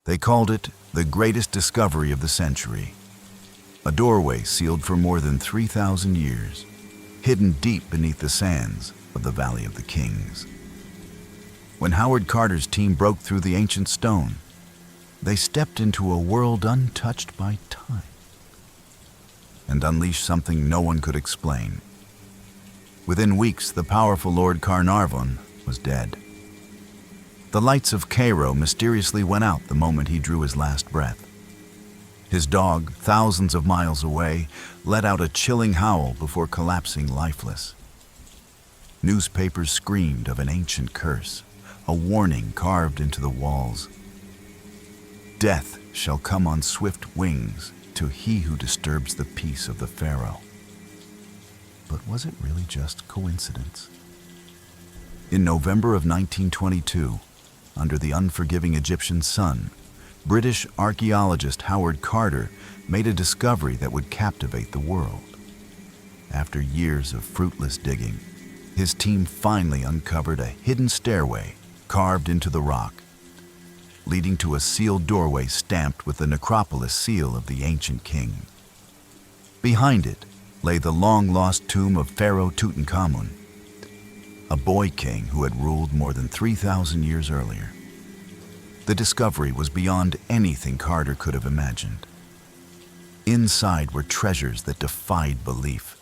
They called it the greatest discovery of the century, a doorway sealed for more than 3,000 years, hidden deep beneath the sands of the Valley of the Kings. When Howard Carter's team broke through the ancient stone, they stepped into a world untouched by time and unleashed something no one could explain. Within weeks, the powerful Lord Carnarvon was dead. The lights of Cairo mysteriously went out the moment he drew his last breath. His dog, thousands of miles away, let out a chilling howl before collapsing lifeless. Newspapers screamed of an ancient curse, a warning carved into the walls. Death shall come on swift wings to he who disturbs the peace of the Pharaoh. But was it really just coincidence? In November of 1922, under the unforgiving Egyptian sun, British archaeologist Howard Carter made a discovery that would captivate the world. After years of fruitless digging, his team finally uncovered a hidden stairway carved into the rock, leading to a sealed doorway stamped with the necropolis seal of the ancient king. Behind it lay the long-lost tomb of Pharaoh Tutankhamun, a boy king who had ruled more than 3,000 years earlier. The discovery was beyond anything Carter could have imagined. Inside were treasures that defied belief: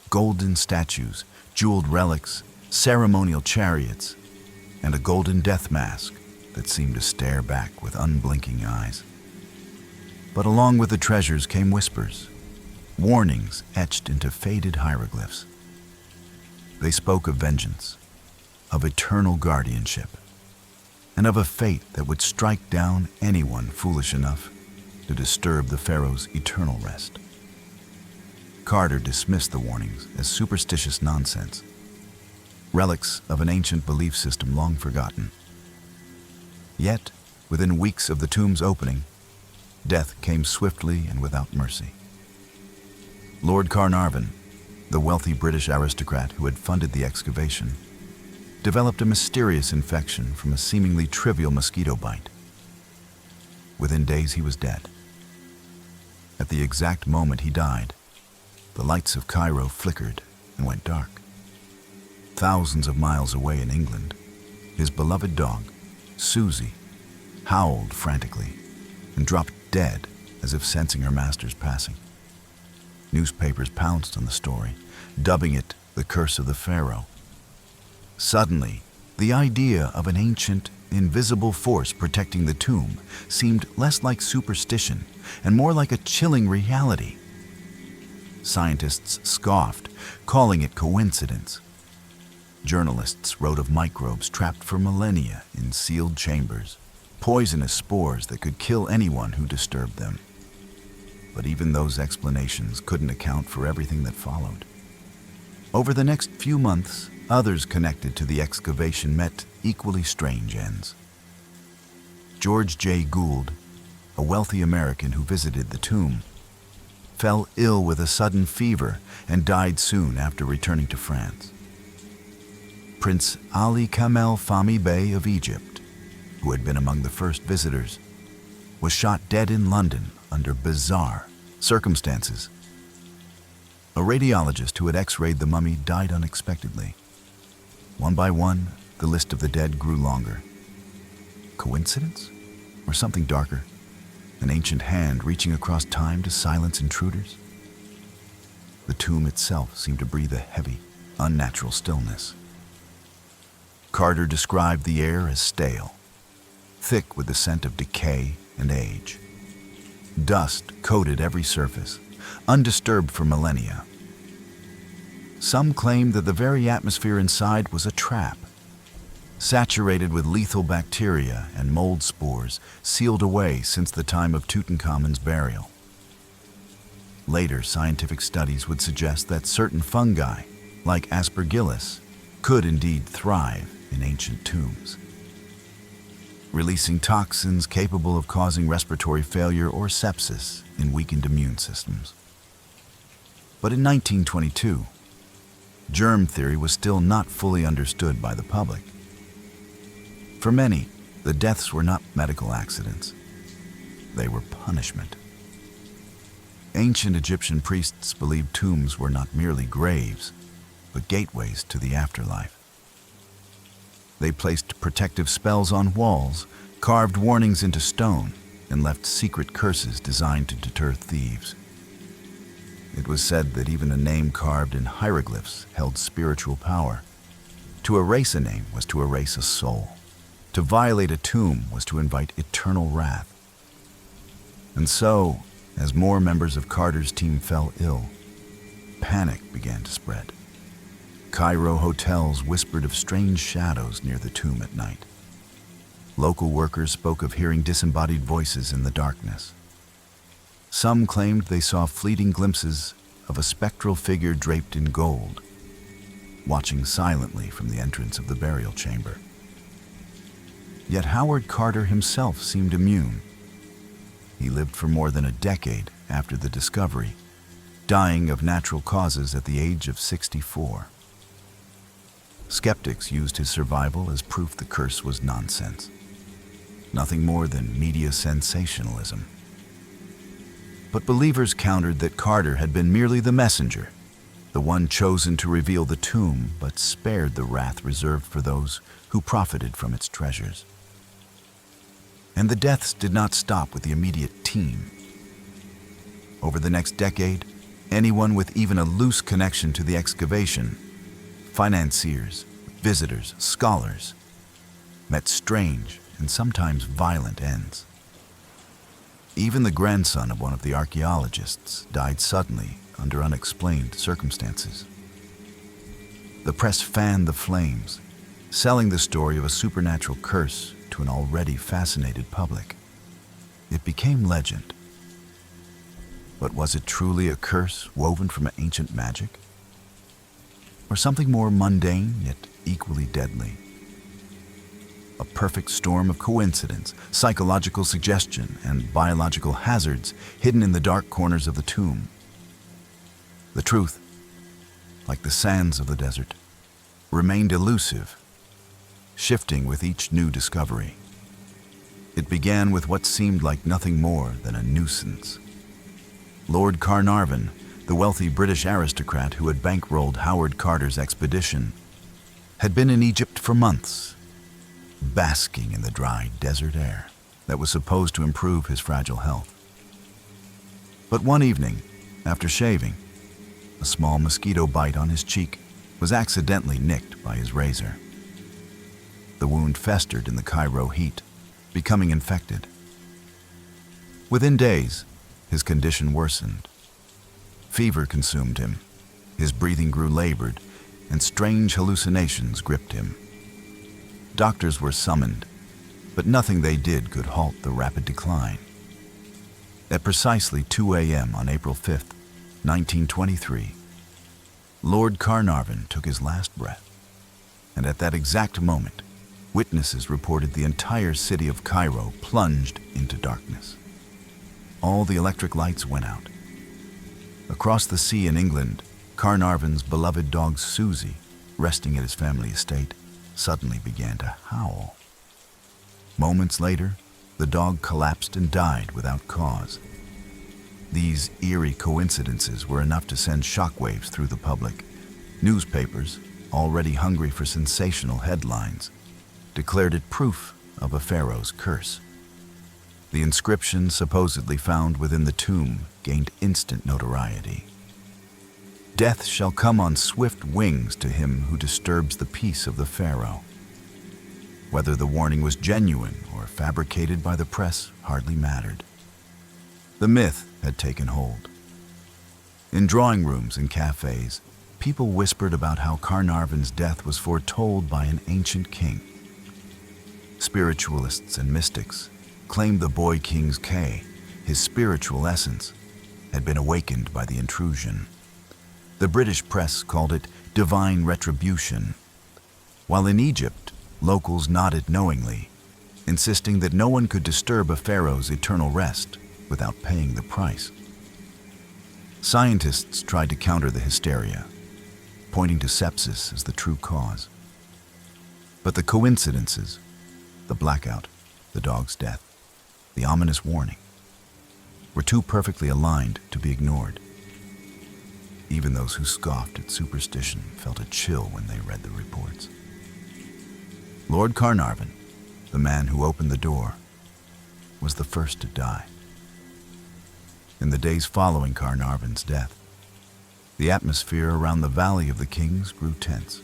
golden statues, jeweled relics, ceremonial chariots, and a golden death mask that seemed to stare back with unblinking eyes. But along with the treasures came whispers, warnings etched into faded hieroglyphs. They spoke of vengeance, of eternal guardianship, and of a fate that would strike down anyone foolish enough to disturb the Pharaoh's eternal rest. Carter dismissed the warnings as superstitious nonsense, relics of an ancient belief system long forgotten. Yet, within weeks of the tomb's opening, death came swiftly and without mercy. Lord Carnarvon, the wealthy British aristocrat who had funded the excavation, developed a mysterious infection from a seemingly trivial mosquito bite. Within days, he was dead. At the exact moment he died, the lights of Cairo flickered and went dark. Thousands of miles away in England, his beloved dog, Susie, howled frantically and dropped dead as if sensing her master's passing. Newspapers pounced on the story, dubbing it the curse of the Pharaoh. Suddenly, the idea of an ancient, invisible force protecting the tomb seemed less like superstition and more like a chilling reality. Scientists scoffed, calling it coincidence. Journalists wrote of microbes trapped for millennia in sealed chambers, poisonous spores that could kill anyone who disturbed them. But even those explanations couldn't account for everything that followed. Over the next few months, others connected to the excavation met equally strange ends. George J. Gould, a wealthy American who visited the tomb, fell ill with a sudden fever and died soon after returning to France. Prince Ali Kamel Fahmy Bey of Egypt, who had been among the first visitors, was shot dead in London under bizarre circumstances. A radiologist who had x-rayed the mummy died unexpectedly. One by one, the list of the dead grew longer. Coincidence? Or something darker? An ancient hand reaching across time to silence intruders? The tomb itself seemed to breathe a heavy, unnatural stillness. Carter described the air as stale, thick with the scent of decay and age. Dust coated every surface, undisturbed for millennia. Some claimed that the very atmosphere inside was a trap, saturated with lethal bacteria and mold spores sealed away since the time of Tutankhamun's burial. Later scientific studies would suggest that certain fungi, like aspergillus, could indeed thrive in ancient tombs, releasing toxins capable of causing respiratory failure or sepsis in weakened immune systems. But in 1922, germ theory was still not fully understood by the public. For many, the deaths were not medical accidents, They were punishment. Ancient Egyptian priests believed tombs were not merely graves, but gateways to the afterlife. They placed protective spells on walls, carved warnings into stone, and left secret curses designed to deter thieves. It was said that even a name carved in hieroglyphs held spiritual power. To erase a name was to erase a soul. To violate a tomb was to invite eternal wrath. And so, as more members of Carter's team fell ill, panic began to spread. Cairo hotels whispered of strange shadows near the tomb at night. Local workers spoke of hearing disembodied voices in the darkness. Some claimed they saw fleeting glimpses of a spectral figure draped in gold, watching silently from the entrance of the burial chamber. Yet Howard Carter himself seemed immune. He lived for more than a decade after the discovery, dying of natural causes at the age of 64. Skeptics used his survival as proof the curse was nonsense, nothing more than media sensationalism. But believers countered that Carter had been merely the messenger, the one chosen to reveal the tomb, but spared the wrath reserved for those who profited from its treasures. And the deaths did not stop with the immediate team. Over the next decade, anyone with even a loose connection to the excavation, financiers, visitors, scholars, met strange and sometimes violent ends. Even the grandson of one of the archaeologists died suddenly under unexplained circumstances. The press fanned the flames, selling the story of a supernatural curse to an already fascinated public. It became legend. But was it truly a curse woven from ancient magic? Or something more mundane yet equally deadly? A perfect storm of coincidence, psychological suggestion, and biological hazards hidden in the dark corners of the tomb. The truth, like the sands of the desert, remained elusive, shifting with each new discovery. It began with what seemed like nothing more than a nuisance. Lord Carnarvon, the wealthy British aristocrat who had bankrolled Howard Carter's expedition, had been in Egypt for months, basking in the dry desert air that was supposed to improve his fragile health. But one evening, after shaving, a small mosquito bite on his cheek was accidentally nicked by his razor. The wound festered in the Cairo heat, becoming infected. Within days, his condition worsened. Fever consumed him, his breathing grew labored, and strange hallucinations gripped him. Doctors were summoned, but nothing they did could halt the rapid decline. At precisely 2 a.m. on April 5th, 1923, Lord Carnarvon took his last breath, and at that exact moment, witnesses reported the entire city of Cairo plunged into darkness. All the electric lights went out. Across the sea in England, Carnarvon's beloved dog Susie, resting at his family estate, suddenly began to howl. Moments later, the dog collapsed and died without cause. These eerie coincidences were enough to send shockwaves through the public. Newspapers, already hungry for sensational headlines, declared it proof of a pharaoh's curse. The inscription supposedly found within the tomb gained instant notoriety. Death shall come on swift wings to him who disturbs the peace of the pharaoh. Whether the warning was genuine or fabricated by the press hardly mattered. The myth had taken hold. In drawing rooms and cafes, people whispered about how Carnarvon's death was foretold by an ancient king. Spiritualists and mystics claimed the boy king's K, his spiritual essence, had been awakened by the intrusion. The British press called it divine retribution, while in Egypt, locals nodded knowingly, insisting that no one could disturb a pharaoh's eternal rest without paying the price. Scientists tried to counter the hysteria, pointing to sepsis as the true cause. But the coincidences, the blackout, the dog's death, the ominous warning, were too perfectly aligned to be ignored. Even those who scoffed at superstition felt a chill when they read the reports. Lord Carnarvon, the man who opened the door, was the first to die. In the days following Carnarvon's death, the atmosphere around the Valley of the Kings grew tense.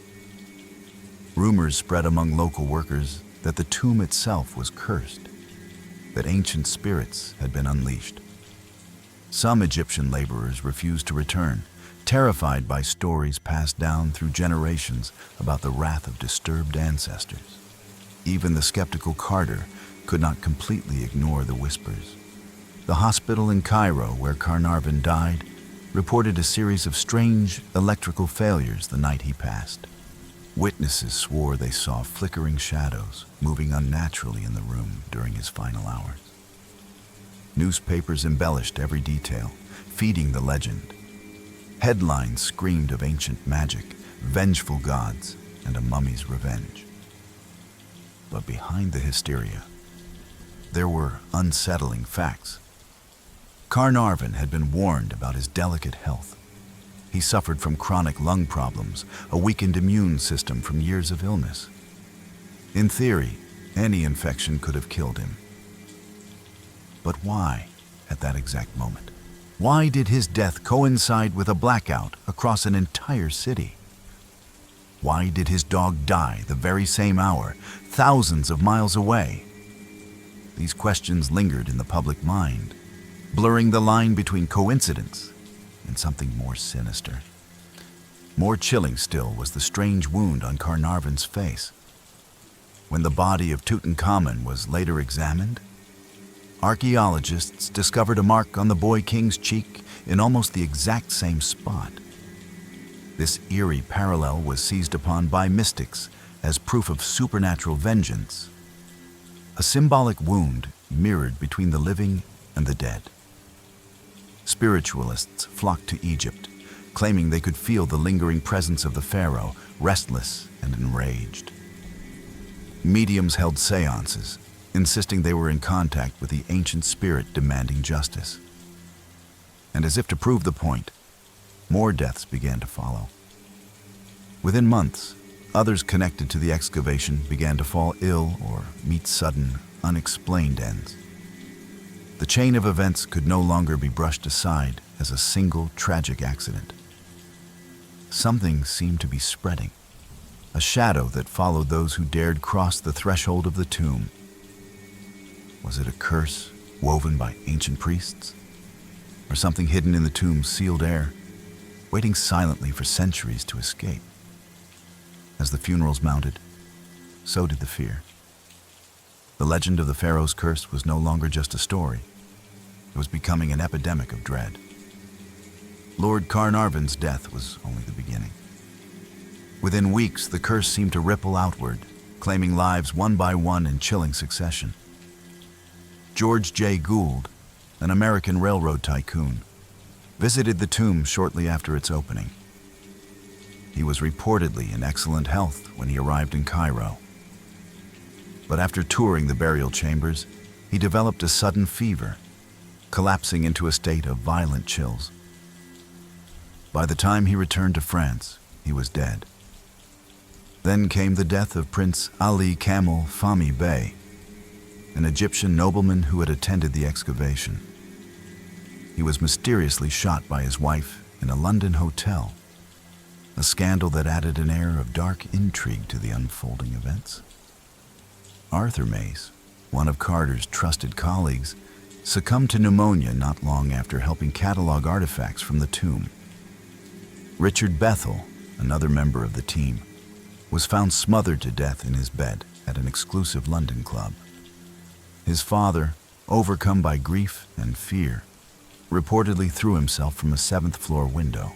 Rumors spread among local workers that the tomb itself was cursed, that ancient spirits had been unleashed. Some Egyptian laborers refused to return, terrified by stories passed down through generations about the wrath of disturbed ancestors. Even the skeptical Carter could not completely ignore the whispers. The hospital in Cairo, where Carnarvon died, reported a series of strange electrical failures the night he passed. Witnesses swore they saw flickering shadows moving unnaturally in the room during his final hours. Newspapers embellished every detail, feeding the legend. Headlines screamed of ancient magic, vengeful gods, and a mummy's revenge. But behind the hysteria, there were unsettling facts. Carnarvon had been warned about his delicate health. He suffered from chronic lung problems, a weakened immune system from years of illness. In theory, any infection could have killed him. But why at that exact moment? Why did his death coincide with a blackout across an entire city? Why did his dog die the very same hour, thousands of miles away? These questions lingered in the public mind, blurring the line between coincidence and something more sinister. More chilling still was the strange wound on Carnarvon's face. When the body of Tutankhamun was later examined, archaeologists discovered a mark on the boy king's cheek in almost the exact same spot. This eerie parallel was seized upon by mystics as proof of supernatural vengeance, a symbolic wound mirrored between the living and the dead. Spiritualists flocked to Egypt, claiming they could feel the lingering presence of the pharaoh, restless and enraged. Mediums held seances, insisting they were in contact with the ancient spirit demanding justice. And as if to prove the point, more deaths began to follow. Within months, others connected to the excavation began to fall ill or meet sudden, unexplained ends. The chain of events could no longer be brushed aside as a single tragic accident. Something seemed to be spreading, a shadow that followed those who dared cross the threshold of the tomb. Was it a curse woven by ancient priests? Or something hidden in the tomb's sealed air, waiting silently for centuries to escape? As the funerals mounted, so did the fear. The legend of the Pharaoh's Curse was no longer just a story. It was becoming an epidemic of dread. Lord Carnarvon's death was only the beginning. Within weeks, the curse seemed to ripple outward, claiming lives one by one in chilling succession. George J. Gould, an American railroad tycoon, visited the tomb shortly after its opening. He was reportedly in excellent health when he arrived in Cairo. But after touring the burial chambers, he developed a sudden fever, collapsing into a state of violent chills. By the time he returned to France, he was dead. Then came the death of Prince Ali Kamel Fahmy Bey, an Egyptian nobleman who had attended the excavation. He was mysteriously shot by his wife in a London hotel, a scandal that added an air of dark intrigue to the unfolding events. Arthur Mace, one of Carter's trusted colleagues, succumbed to pneumonia not long after helping catalog artifacts from the tomb. Richard Bethel, another member of the team, was found smothered to death in his bed at an exclusive London club. His father, overcome by grief and fear, reportedly threw himself from a 7th-floor window.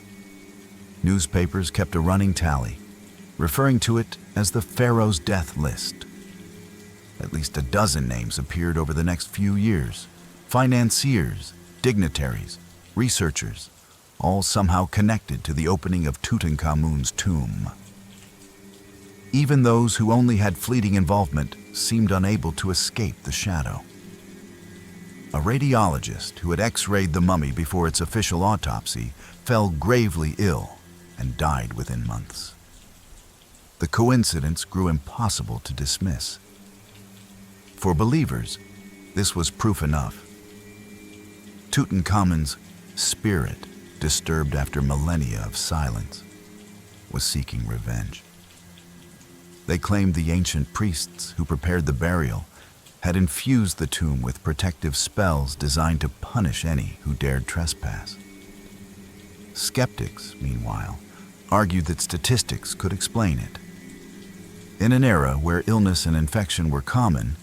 Newspapers kept a running tally, referring to it as the Pharaoh's death list. At least a dozen names appeared over the next few years. Financiers, dignitaries, researchers, all somehow connected to the opening of Tutankhamun's tomb. Even those who only had fleeting involvement seemed unable to escape the shadow. A radiologist who had x-rayed the mummy before its official autopsy fell gravely ill and died within months. The coincidence grew impossible to dismiss. For believers, this was proof enough. Tutankhamun's spirit, disturbed after millennia of silence, was seeking revenge. They claimed the ancient priests who prepared the burial had infused the tomb with protective spells designed to punish any who dared trespass. Skeptics, meanwhile, argued that statistics could explain it. In an era where illness and infection were common,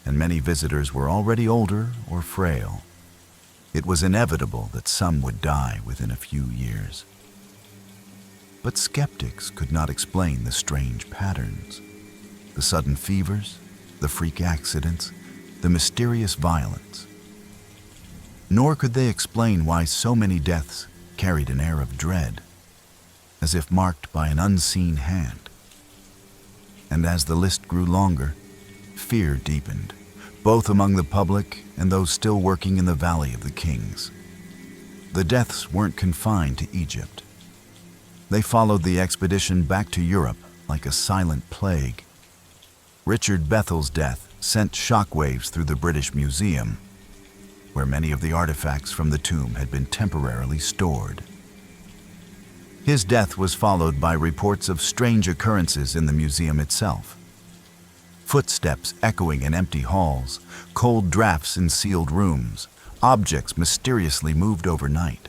and many visitors were already older or frail, it was inevitable that some would die within a few years. But skeptics could not explain the strange patterns, the sudden fevers, the freak accidents, the mysterious violence. Nor could they explain why so many deaths carried an air of dread, as if marked by an unseen hand. And as the list grew longer, fear deepened, both among the public and those still working in the Valley of the Kings. The deaths weren't confined to Egypt. They followed the expedition back to Europe like a silent plague. Richard Bethel's death sent shockwaves through the British Museum, where many of the artifacts from the tomb had been temporarily stored. His death was followed by reports of strange occurrences in the museum itself. Footsteps echoing in empty halls, cold drafts in sealed rooms, objects mysteriously moved overnight.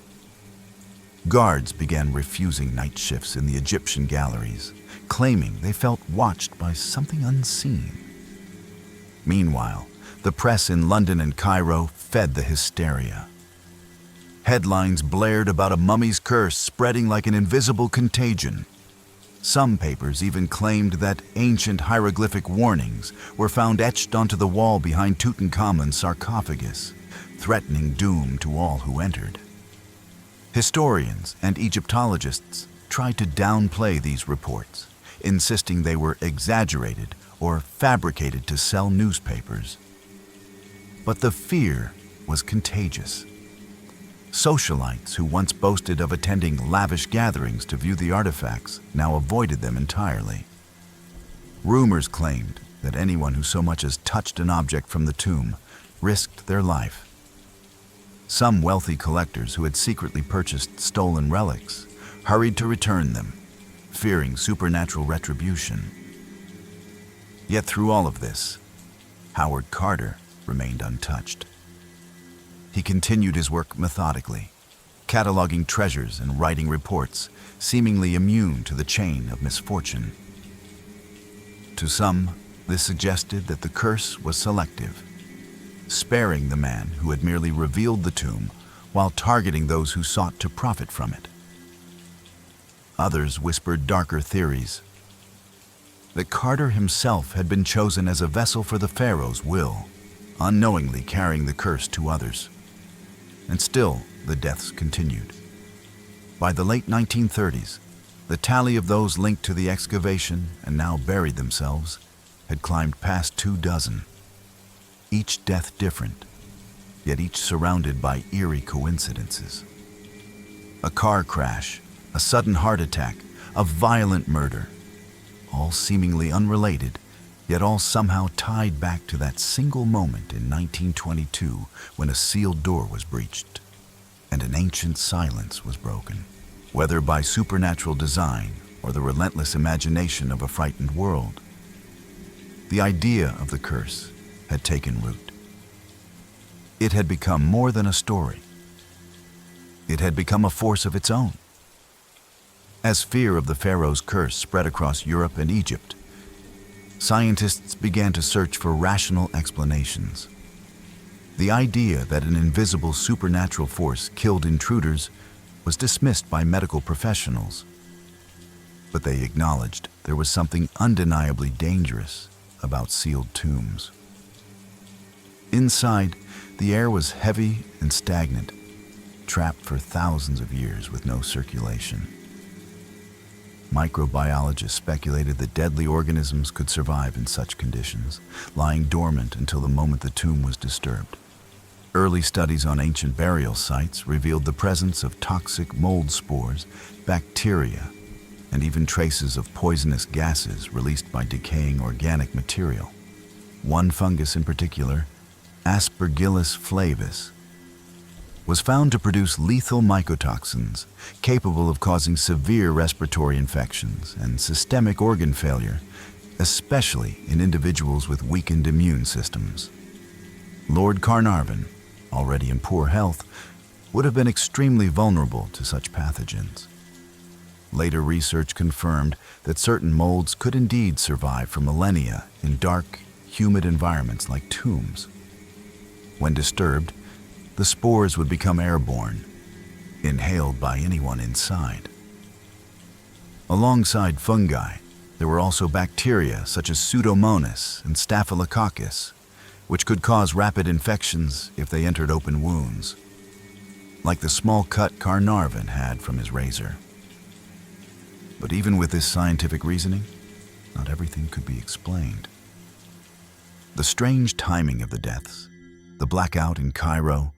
Guards began refusing night shifts in the Egyptian galleries, claiming they felt watched by something unseen. Meanwhile, the press in London and Cairo fed the hysteria. Headlines blared about a mummy's curse spreading like an invisible contagion. Some papers even claimed that ancient hieroglyphic warnings were found etched onto the wall behind Tutankhamun's sarcophagus, threatening doom to all who entered. Historians and Egyptologists tried to downplay these reports, insisting they were exaggerated or fabricated to sell newspapers. But the fear was contagious. Socialites who once boasted of attending lavish gatherings to view the artifacts now avoided them entirely. Rumors claimed that anyone who so much as touched an object from the tomb risked their life. Some wealthy collectors who had secretly purchased stolen relics hurried to return them, fearing supernatural retribution. Yet through all of this, Howard Carter remained untouched. He continued his work methodically, cataloging treasures and writing reports, seemingly immune to the chain of misfortune. To some, this suggested that the curse was selective, sparing the man who had merely revealed the tomb while targeting those who sought to profit from it. Others whispered darker theories, that Carter himself had been chosen as a vessel for the Pharaoh's will, unknowingly carrying the curse to others. And still, the deaths continued. By the late 1930s, the tally of those linked to the excavation and now buried themselves had climbed past 24. Each death different, yet each surrounded by eerie coincidences. A car crash, a sudden heart attack, a violent murder, all seemingly unrelated, yet all somehow tied back to that single moment in 1922 when a sealed door was breached and an ancient silence was broken, whether by supernatural design or the relentless imagination of a frightened world. The idea of the curse had taken root. It had become more than a story. It had become a force of its own. As fear of the Pharaoh's curse spread across Europe and Egypt, scientists began to search for rational explanations. The idea that an invisible supernatural force killed intruders was dismissed by medical professionals, but they acknowledged there was something undeniably dangerous about sealed tombs. Inside, the air was heavy and stagnant, trapped for thousands of years with no circulation. Microbiologists speculated that deadly organisms could survive in such conditions, lying dormant until the moment the tomb was disturbed. Early studies on ancient burial sites revealed the presence of toxic mold spores, bacteria, and even traces of poisonous gases released by decaying organic material. One fungus in particular, Aspergillus flavus, was found to produce lethal mycotoxins capable of causing severe respiratory infections and systemic organ failure, especially in individuals with weakened immune systems. Lord Carnarvon, already in poor health, would have been extremely vulnerable to such pathogens. Later research confirmed that certain molds could indeed survive for millennia in dark, humid environments like tombs. When disturbed, the spores would become airborne, inhaled by anyone inside. Alongside fungi, there were also bacteria such as Pseudomonas and Staphylococcus, which could cause rapid infections if they entered open wounds, like the small cut Carnarvon had from his razor. But even with this scientific reasoning, not everything could be explained. The strange timing of the deaths, the blackout in Cairo,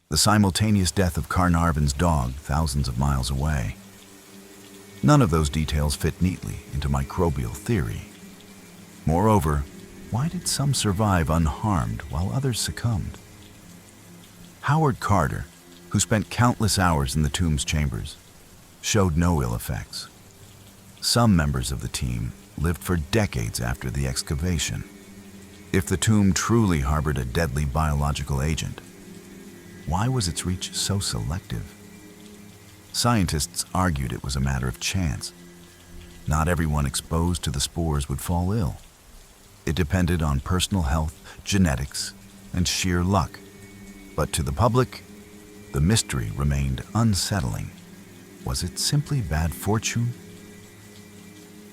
the simultaneous death of Carnarvon's dog thousands of miles away. None of those details fit neatly into microbial theory. Moreover, why did some survive unharmed while others succumbed? Howard Carter, who spent countless hours in the tomb's chambers, showed no ill effects. Some members of the team lived for decades after the excavation. If the tomb truly harbored a deadly biological agent, why was its reach so selective? Scientists argued it was a matter of chance. Not everyone exposed to the spores would fall ill. It depended on personal health, genetics, and sheer luck. But to the public, the mystery remained unsettling. Was it simply bad fortune?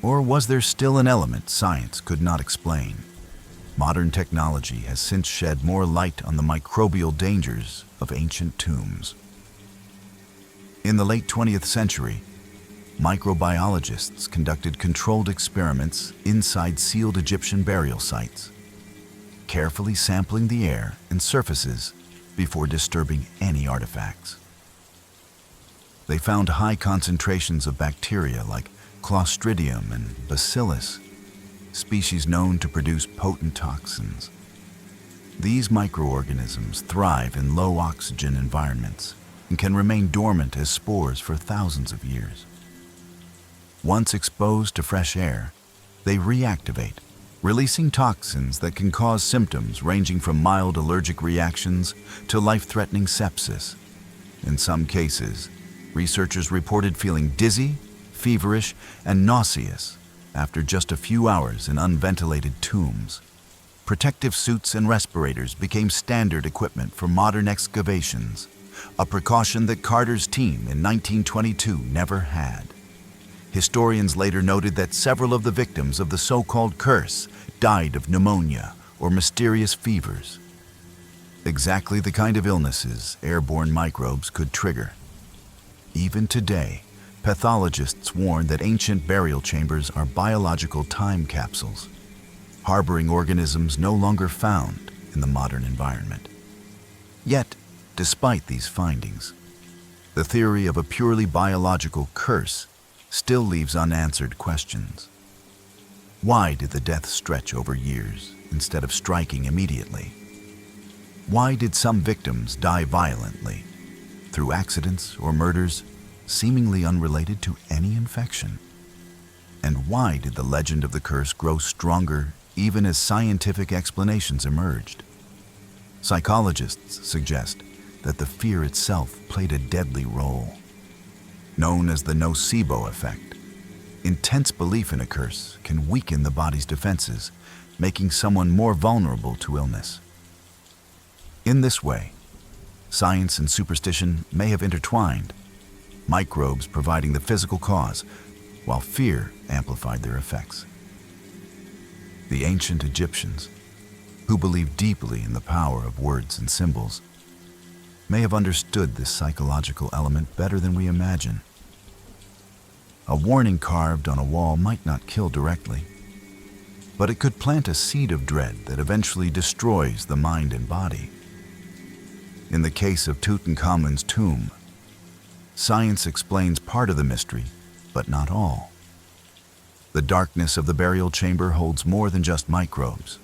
Or was there still an element science could not explain? Modern technology has since shed more light on the microbial dangers of ancient tombs. In the late 20th century, microbiologists conducted controlled experiments inside sealed Egyptian burial sites, carefully sampling the air and surfaces before disturbing any artifacts. They found high concentrations of bacteria like Clostridium and Bacillus, species known to produce potent toxins. These microorganisms thrive in low oxygen environments and can remain dormant as spores for thousands of years. Once exposed to fresh air, they reactivate, releasing toxins that can cause symptoms ranging from mild allergic reactions to life-threatening sepsis. In some cases, researchers reported feeling dizzy, feverish, and nauseous after just a few hours in unventilated tombs. Protective suits and respirators became standard equipment for modern excavations, a precaution that Carter's team in 1922 never had. Historians later noted that several of the victims of the so-called curse died of pneumonia or mysterious fevers. Exactly the kind of illnesses airborne microbes could trigger. Even today, pathologists warn that ancient burial chambers are biological time capsules, harboring organisms no longer found in the modern environment. Yet, despite these findings, the theory of a purely biological curse still leaves unanswered questions. Why did the death stretch over years instead of striking immediately? Why did some victims die violently, through accidents or murders seemingly unrelated to any infection? And why did the legend of the curse grow stronger even as scientific explanations emerged? Psychologists suggest that the fear itself played a deadly role. Known as the nocebo effect, intense belief in a curse can weaken the body's defenses, making someone more vulnerable to illness. In this way, science and superstition may have intertwined, microbes providing the physical cause, while fear amplified their effects. The ancient Egyptians, who believed deeply in the power of words and symbols, may have understood this psychological element better than we imagine. A warning carved on a wall might not kill directly, but it could plant a seed of dread that eventually destroys the mind and body. In the case of Tutankhamun's tomb, science explains part of the mystery, but not all. The darkness of the burial chamber holds more than just microbes.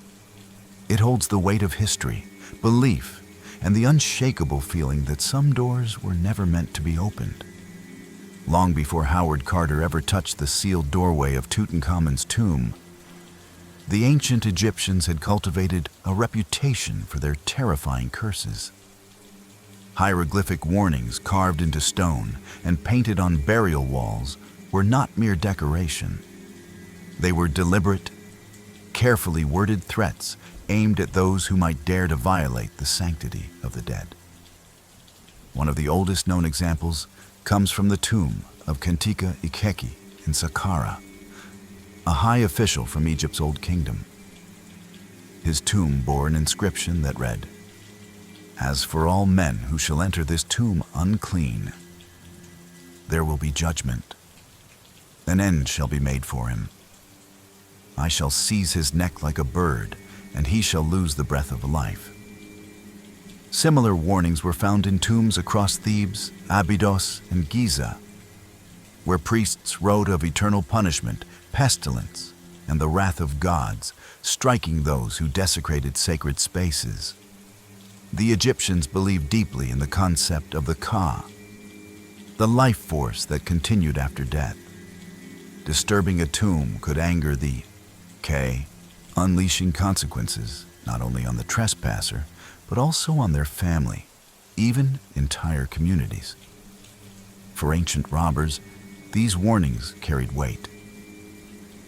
It holds the weight of history, belief, and the unshakable feeling that some doors were never meant to be opened. Long before Howard Carter ever touched the sealed doorway of Tutankhamun's tomb, the ancient Egyptians had cultivated a reputation for their terrifying curses. Hieroglyphic warnings carved into stone and painted on burial walls were not mere decoration. They were deliberate, carefully worded threats aimed at those who might dare to violate the sanctity of the dead. One of the oldest known examples comes from the tomb of Kentika Ikeki in Saqqara, a high official from Egypt's Old Kingdom. His tomb bore an inscription that read, "As for all men who shall enter this tomb unclean, there will be judgment. An end shall be made for him. I shall seize his neck like a bird, and he shall lose the breath of life." Similar warnings were found in tombs across Thebes, Abydos, and Giza, where priests wrote of eternal punishment, pestilence, and the wrath of gods, striking those who desecrated sacred spaces. The Egyptians believed deeply in the concept of the Ka, the life force that continued after death. Disturbing a tomb could anger the Ka, unleashing consequences not only on the trespasser, but also on their family, even entire communities. For ancient robbers, these warnings carried weight.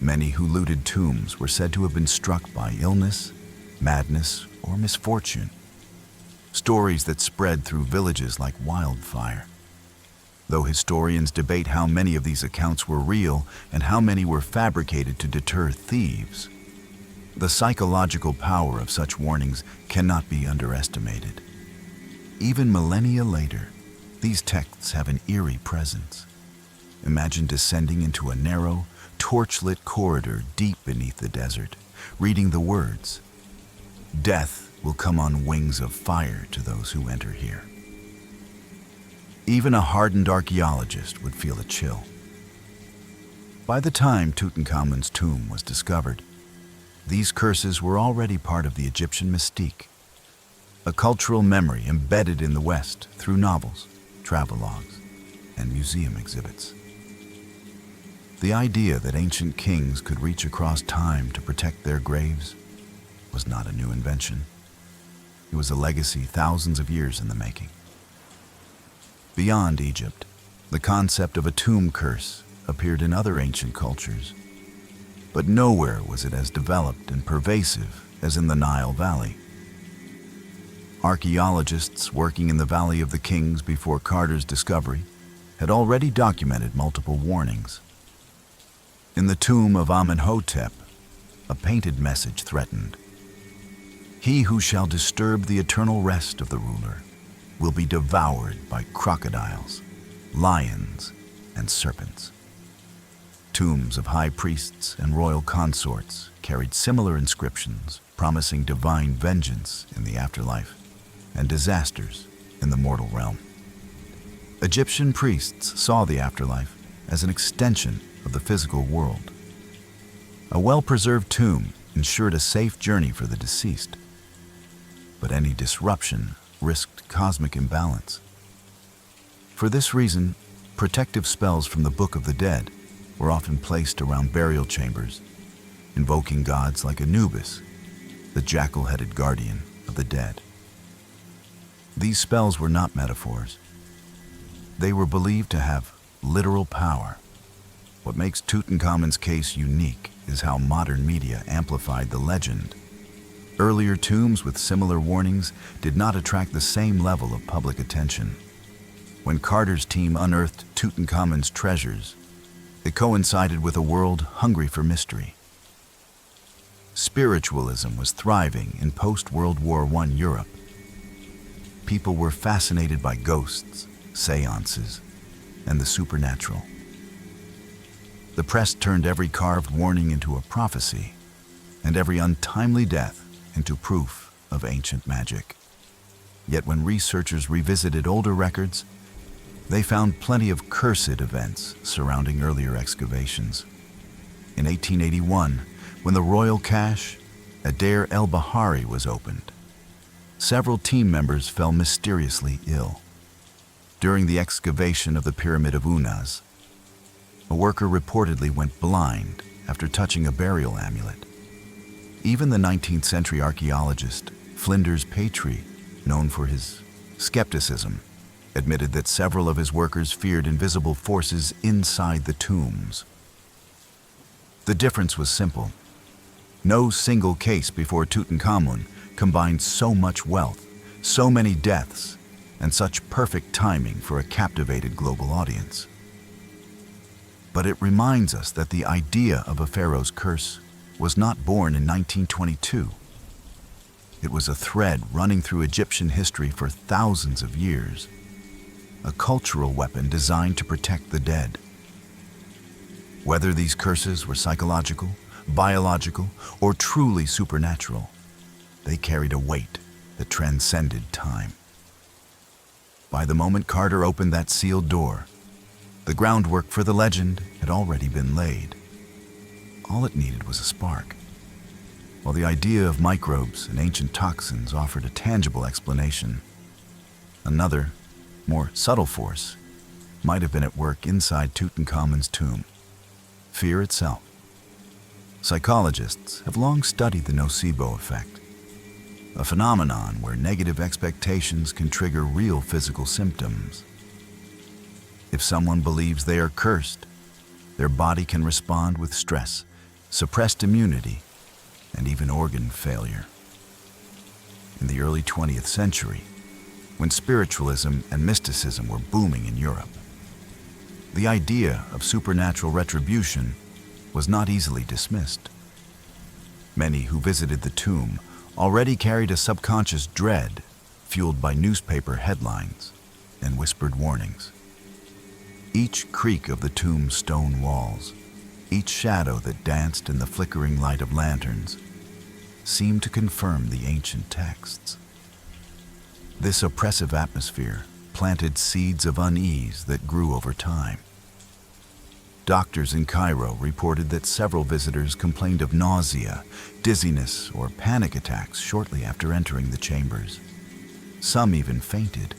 Many who looted tombs were said to have been struck by illness, madness, or misfortune. Stories that spread through villages like wildfire. Though historians debate how many of these accounts were real and how many were fabricated to deter thieves, the psychological power of such warnings cannot be underestimated. Even millennia later, these texts have an eerie presence. Imagine descending into a narrow, torch-lit corridor deep beneath the desert, reading the words, "Death will come on wings of fire to those who enter here." Even a hardened archaeologist would feel a chill. By the time Tutankhamun's tomb was discovered, these curses were already part of the Egyptian mystique, a cultural memory embedded in the West through novels, travelogues, and museum exhibits. The idea that ancient kings could reach across time to protect their graves was not a new invention. It was a legacy thousands of years in the making. Beyond Egypt, the concept of a tomb curse appeared in other ancient cultures, but nowhere was it as developed and pervasive as in the Nile Valley. Archaeologists working in the Valley of the Kings before Carter's discovery had already documented multiple warnings. In the tomb of Amenhotep, a painted message threatened, "He who shall disturb the eternal rest of the ruler will be devoured by crocodiles, lions, and serpents." Tombs of high priests and royal consorts carried similar inscriptions promising divine vengeance in the afterlife and disasters in the mortal realm. Egyptian priests saw the afterlife as an extension of the physical world. A well-preserved tomb ensured a safe journey for the deceased, but any disruption risked cosmic imbalance. For this reason, protective spells from the Book of the Dead were often placed around burial chambers, invoking gods like Anubis, the jackal-headed guardian of the dead. These spells were not metaphors. They were believed to have literal power. What makes Tutankhamun's case unique is how modern media amplified the legend. Earlier tombs with similar warnings did not attract the same level of public attention. When Carter's team unearthed Tutankhamun's treasures, it coincided with a world hungry for mystery. Spiritualism was thriving in post-World War I Europe. People were fascinated by ghosts, seances, and the supernatural. The press turned every carved warning into a prophecy, and every untimely death into proof of ancient magic. Yet when researchers revisited older records, they found plenty of cursed events surrounding earlier excavations. In 1881, when the royal cache at Deir el-Bahari was opened, several team members fell mysteriously ill. During the excavation of the Pyramid of Unas, a worker reportedly went blind after touching a burial amulet. Even the 19th century archaeologist Flinders Petrie, known for his skepticism, admitted that several of his workers feared invisible forces inside the tombs. The difference was simple. No single case before Tutankhamun combined so much wealth, so many deaths, and such perfect timing for a captivated global audience. But it reminds us that the idea of a pharaoh's curse was not born in 1922. It was a thread running through Egyptian history for thousands of years, a cultural weapon designed to protect the dead. Whether these curses were psychological, biological, or truly supernatural, they carried a weight that transcended time. By the moment Carter opened that sealed door, the groundwork for the legend had already been laid. All it needed was a spark. While the idea of microbes and ancient toxins offered a tangible explanation, another, more subtle force might have been at work inside Tutankhamun's tomb: fear itself. Psychologists have long studied the nocebo effect, a phenomenon where negative expectations can trigger real physical symptoms. If someone believes they are cursed, their body can respond with stress, suppressed immunity, and even organ failure. In the early 20th century, when spiritualism and mysticism were booming in Europe, the idea of supernatural retribution was not easily dismissed. Many who visited the tomb already carried a subconscious dread fueled by newspaper headlines and whispered warnings. Each creak of the tomb's stone walls, each shadow that danced in the flickering light of lanterns, seemed to confirm the ancient texts. This oppressive atmosphere planted seeds of unease that grew over time. Doctors in Cairo reported that several visitors complained of nausea, dizziness, or panic attacks shortly after entering the chambers. Some even fainted.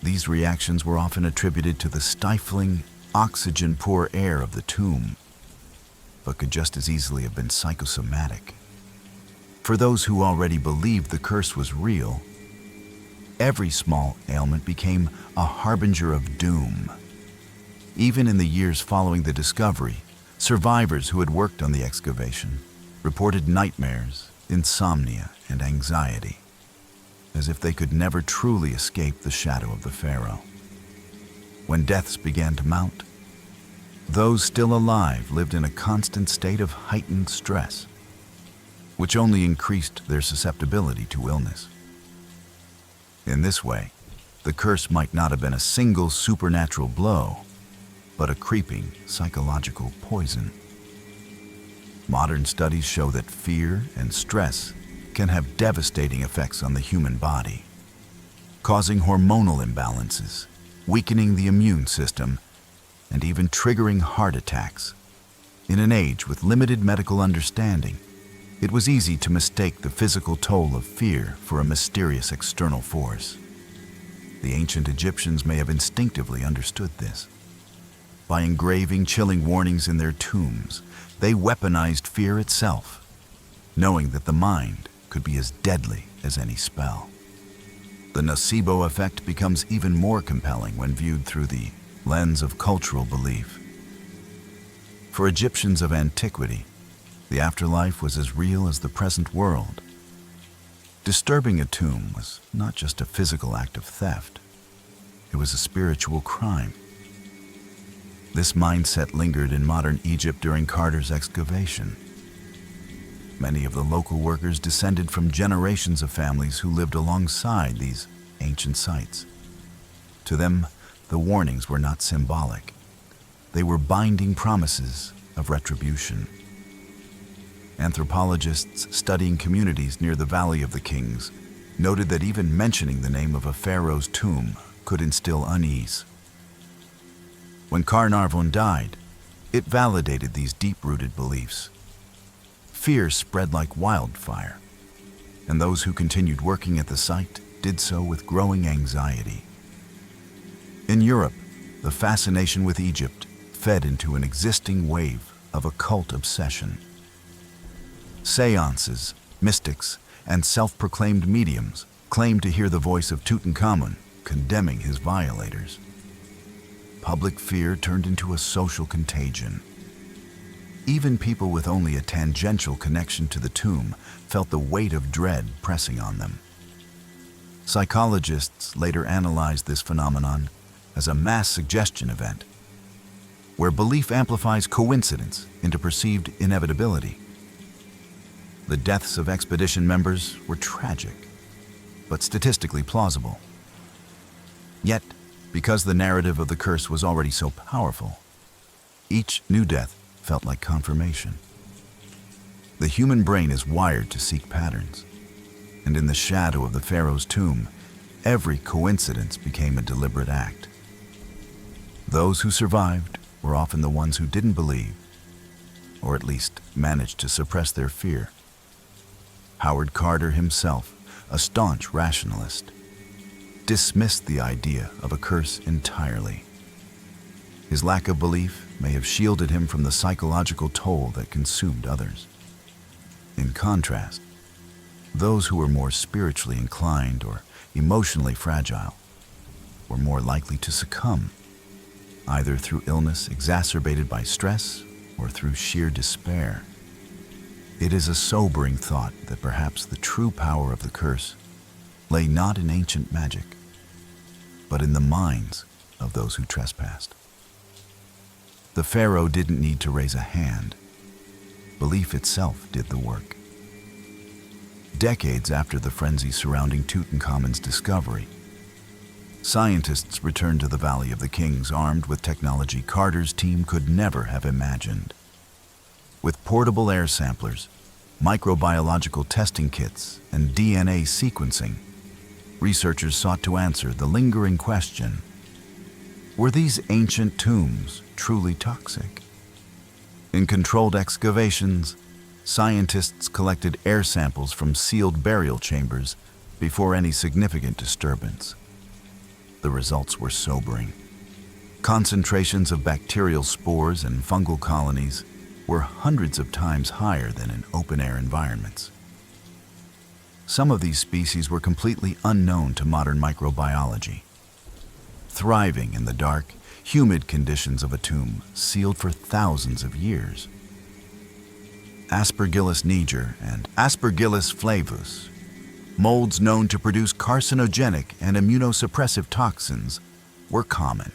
These reactions were often attributed to the stifling, oxygen-poor air of the tomb, but could just as easily have been psychosomatic. For those who already believed the curse was real, every small ailment became a harbinger of doom. Even in the years following the discovery, survivors who had worked on the excavation reported nightmares, insomnia, and anxiety, as if they could never truly escape the shadow of the pharaoh. When deaths began to mount, those still alive lived in a constant state of heightened stress, which only increased their susceptibility to illness. In this way, the curse might not have been a single supernatural blow, but a creeping psychological poison. Modern studies show that fear and stress can have devastating effects on the human body, causing hormonal imbalances, weakening the immune system, and even triggering heart attacks. In an age with limited medical understanding, it was easy to mistake the physical toll of fear for a mysterious external force. The ancient Egyptians may have instinctively understood this. By engraving chilling warnings in their tombs, they weaponized fear itself, knowing that the mind could be as deadly as any spell. The nocebo effect becomes even more compelling when viewed through the lens of cultural belief. For Egyptians of antiquity, the afterlife was as real as the present world. Disturbing a tomb was not just a physical act of theft, it was a spiritual crime. This mindset lingered in modern Egypt during Carter's excavation. Many of the local workers descended from generations of families who lived alongside these ancient sites. To them, the warnings were not symbolic. They were binding promises of retribution. Anthropologists studying communities near the Valley of the Kings noted that even mentioning the name of a pharaoh's tomb could instill unease. When Carnarvon died, it validated these deep-rooted beliefs. Fear spread like wildfire, and those who continued working at the site did so with growing anxiety. In Europe, the fascination with Egypt fed into an existing wave of occult obsession. Seances, mystics, and self-proclaimed mediums claimed to hear the voice of Tutankhamun condemning his violators. Public fear turned into a social contagion. Even people with only a tangential connection to the tomb felt the weight of dread pressing on them. Psychologists later analyzed this phenomenon as a mass suggestion event, where belief amplifies coincidence into perceived inevitability. The deaths of expedition members were tragic, but statistically plausible. Yet, because the narrative of the curse was already so powerful, each new death felt like confirmation. The human brain is wired to seek patterns, and in the shadow of the pharaoh's tomb, every coincidence became a deliberate act. Those who survived were often the ones who didn't believe, or at least managed to suppress their fear. Howard Carter himself, a staunch rationalist, dismissed the idea of a curse entirely. His lack of belief may have shielded him from the psychological toll that consumed others. In contrast, those who were more spiritually inclined or emotionally fragile were more likely to succumb, either through illness exacerbated by stress or through sheer despair. It is a sobering thought that perhaps the true power of the curse lay not in ancient magic, but in the minds of those who trespassed. The pharaoh didn't need to raise a hand. Belief itself did the work. Decades after the frenzy surrounding Tutankhamun's discovery, scientists returned to the Valley of the Kings armed with technology Carter's team could never have imagined. With portable air samplers, microbiological testing kits, and DNA sequencing, researchers sought to answer the lingering question: were these ancient tombs truly toxic? In controlled excavations, scientists collected air samples from sealed burial chambers before any significant disturbance. The results were sobering. Concentrations of bacterial spores and fungal colonies were hundreds of times higher than in open-air environments. Some of these species were completely unknown to modern microbiology, thriving in the dark, humid conditions of a tomb sealed for thousands of years. Aspergillus niger and Aspergillus flavus, molds known to produce carcinogenic and immunosuppressive toxins, were common.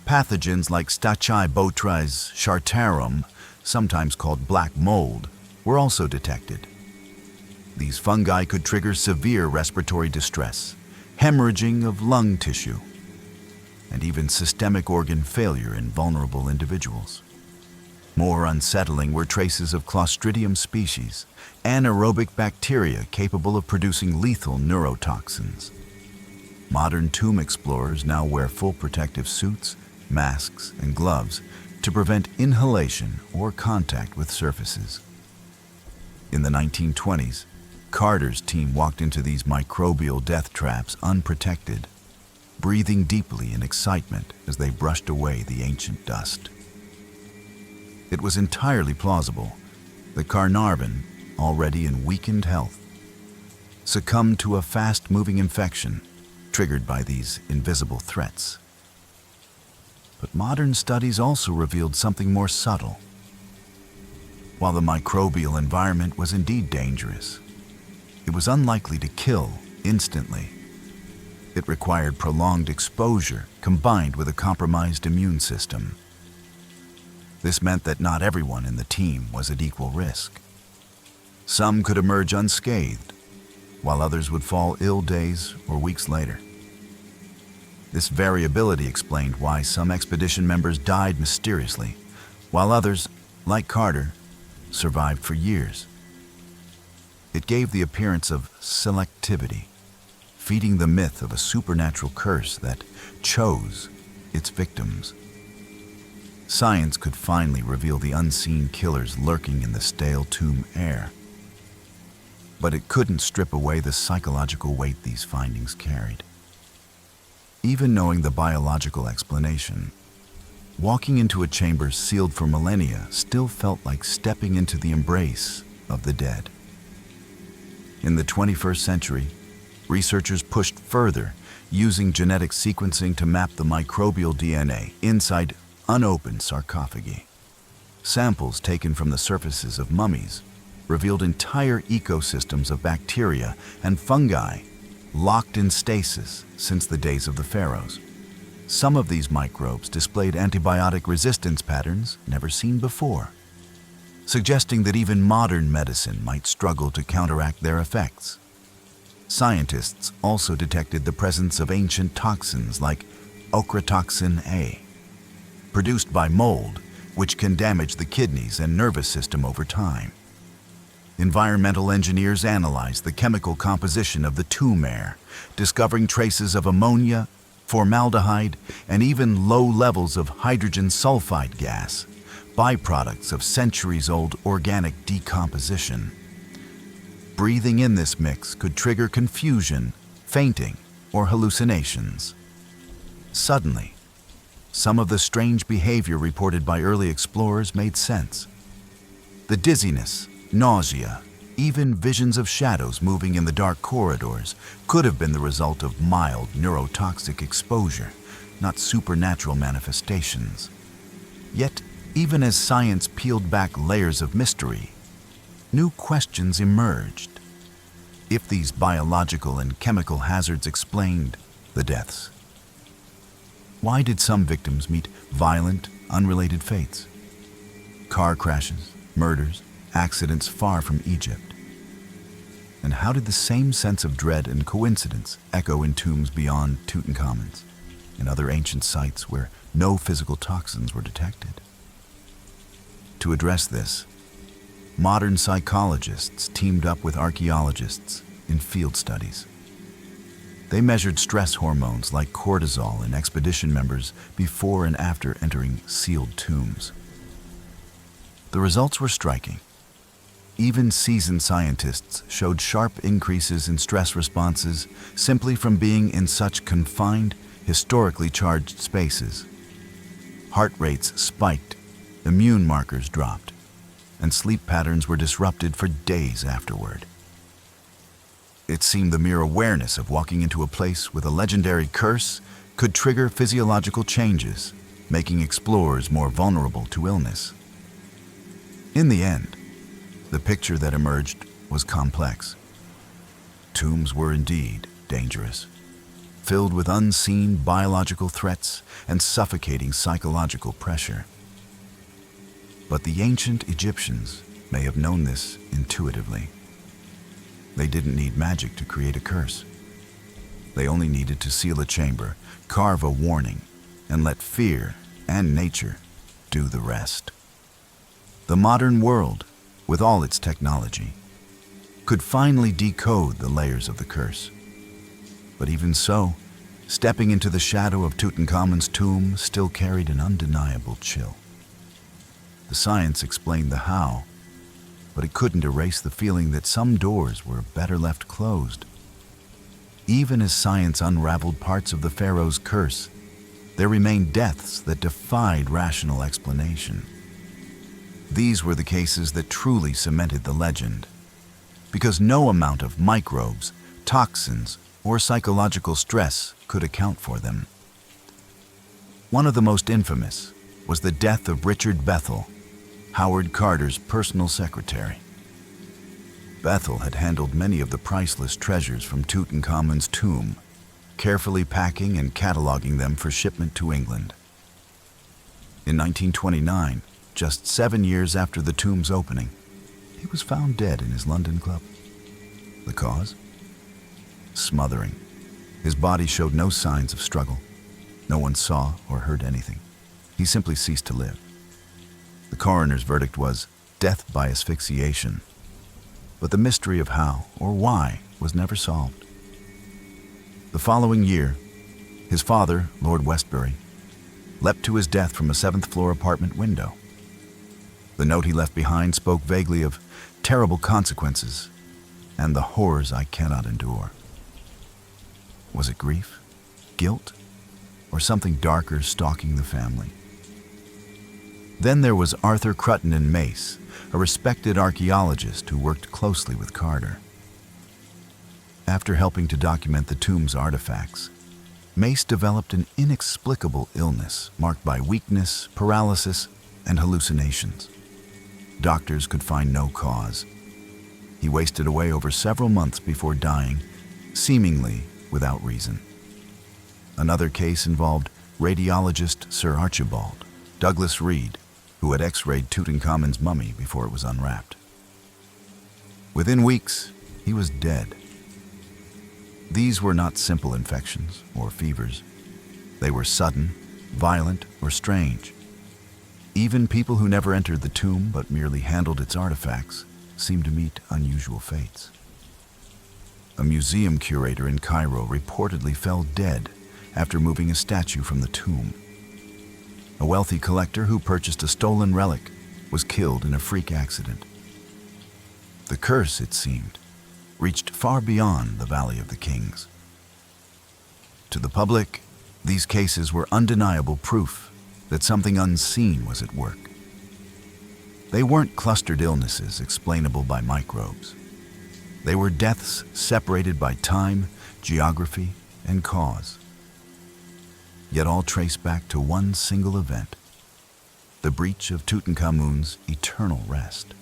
Pathogens like Stachybotrys chartarum, sometimes called black mold, were also detected. These fungi could trigger severe respiratory distress, hemorrhaging of lung tissue, and even systemic organ failure in vulnerable individuals. More unsettling were traces of Clostridium species, anaerobic bacteria capable of producing lethal neurotoxins. Modern tomb explorers now wear full protective suits, masks, and gloves to prevent inhalation or contact with surfaces. In the 1920s, Carter's team walked into these microbial death traps unprotected, breathing deeply in excitement as they brushed away the ancient dust. It was entirely plausible that Carnarvon, already in weakened health, succumbed to a fast-moving infection triggered by these invisible threats. But modern studies also revealed something more subtle. While the microbial environment was indeed dangerous, it was unlikely to kill instantly. It required prolonged exposure combined with a compromised immune system. This meant that not everyone in the team was at equal risk. Some could emerge unscathed, while others would fall ill days or weeks later. This variability explained why some expedition members died mysteriously, while others, like Carter, survived for years. It gave the appearance of selectivity, feeding the myth of a supernatural curse that chose its victims. Science could finally reveal the unseen killers lurking in the stale tomb air. But it couldn't strip away the psychological weight these findings carried. Even knowing the biological explanation, walking into a chamber sealed for millennia still felt like stepping into the embrace of the dead. In the 21st century, researchers pushed further, using genetic sequencing to map the microbial DNA inside unopened sarcophagi. Samples taken from the surfaces of mummies revealed entire ecosystems of bacteria and fungi locked in stasis since the days of the pharaohs. Some of these microbes displayed antibiotic resistance patterns never seen before, suggesting that even modern medicine might struggle to counteract their effects. Scientists also detected the presence of ancient toxins like ochratoxin A, produced by mold, which can damage the kidneys and nervous system over time. Environmental engineers analyzed the chemical composition of the tomb air, discovering traces of ammonia, formaldehyde, and even low levels of hydrogen sulfide gas, byproducts of centuries-old organic decomposition. Breathing in this mix could trigger confusion, fainting, or hallucinations. Suddenly, some of the strange behavior reported by early explorers made sense. The dizziness, nausea, even visions of shadows moving in the dark corridors could have been the result of mild neurotoxic exposure, not supernatural manifestations. Yet, even as science peeled back layers of mystery, new questions emerged. If these biological and chemical hazards explained the deaths, why did some victims meet violent, unrelated fates? Car crashes, murders, accidents far from Egypt. And how did the same sense of dread and coincidence echo in tombs beyond Tutankhamun's and other ancient sites where no physical toxins were detected? To address this, modern psychologists teamed up with archaeologists in field studies. They measured stress hormones like cortisol in expedition members before and after entering sealed tombs. The results were striking. Even seasoned scientists showed sharp increases in stress responses simply from being in such confined, historically charged spaces. Heart rates spiked, immune markers dropped, and sleep patterns were disrupted for days afterward. It seemed the mere awareness of walking into a place with a legendary curse could trigger physiological changes, making explorers more vulnerable to illness. In the end, the picture that emerged was complex. Tombs were indeed dangerous, filled with unseen biological threats and suffocating psychological pressure. But the ancient Egyptians may have known this intuitively. They didn't need magic to create a curse. They only needed to seal a chamber, carve a warning, and let fear and nature do the rest. The modern world, with all its technology, could finally decode the layers of the curse. But even so, stepping into the shadow of Tutankhamun's tomb still carried an undeniable chill. The science explained the how, but it couldn't erase the feeling that some doors were better left closed. Even as science unraveled parts of the Pharaoh's curse, there remained deaths that defied rational explanation. These were the cases that truly cemented the legend, because no amount of microbes, toxins, or psychological stress could account for them. One of the most infamous was the death of Richard Bethel, Howard Carter's personal secretary. Bethel had handled many of the priceless treasures from Tutankhamun's tomb, carefully packing and cataloging them for shipment to England. In 1929, just 7 years after the tomb's opening, he was found dead in his London club. The cause? Smothering. His body showed no signs of struggle. No one saw or heard anything. He simply ceased to live. The coroner's verdict was death by asphyxiation. but the mystery of how or why was never solved. The following year, his father, Lord Westbury, leapt to his death from a 7th-floor apartment window. The note he left behind spoke vaguely of terrible consequences and the horrors I cannot endure. Was it grief, guilt, or something darker stalking the family? Then there was Arthur Cruttenden Mace, a respected archaeologist who worked closely with Carter. After helping to document the tomb's artifacts, Mace developed an inexplicable illness marked by weakness, paralysis, and hallucinations. Doctors could find no cause. He wasted away over several months before dying, seemingly without reason. Another case involved radiologist Sir Archibald Douglas Reed, who had x-rayed Tutankhamun's mummy before it was unwrapped. Within weeks, he was dead. These were not simple infections or fevers. They were sudden, violent, or strange. Even people who never entered the tomb but merely handled its artifacts seemed to meet unusual fates. A museum curator in Cairo reportedly fell dead after moving a statue from the tomb. A wealthy collector who purchased a stolen relic was killed in a freak accident. The curse, it seemed, reached far beyond the Valley of the Kings. To the public, these cases were undeniable proof that something unseen was at work. They weren't clustered illnesses explainable by microbes. They were deaths separated by time, geography, and cause. Yet all trace back to one single event: the breach of Tutankhamun's eternal rest.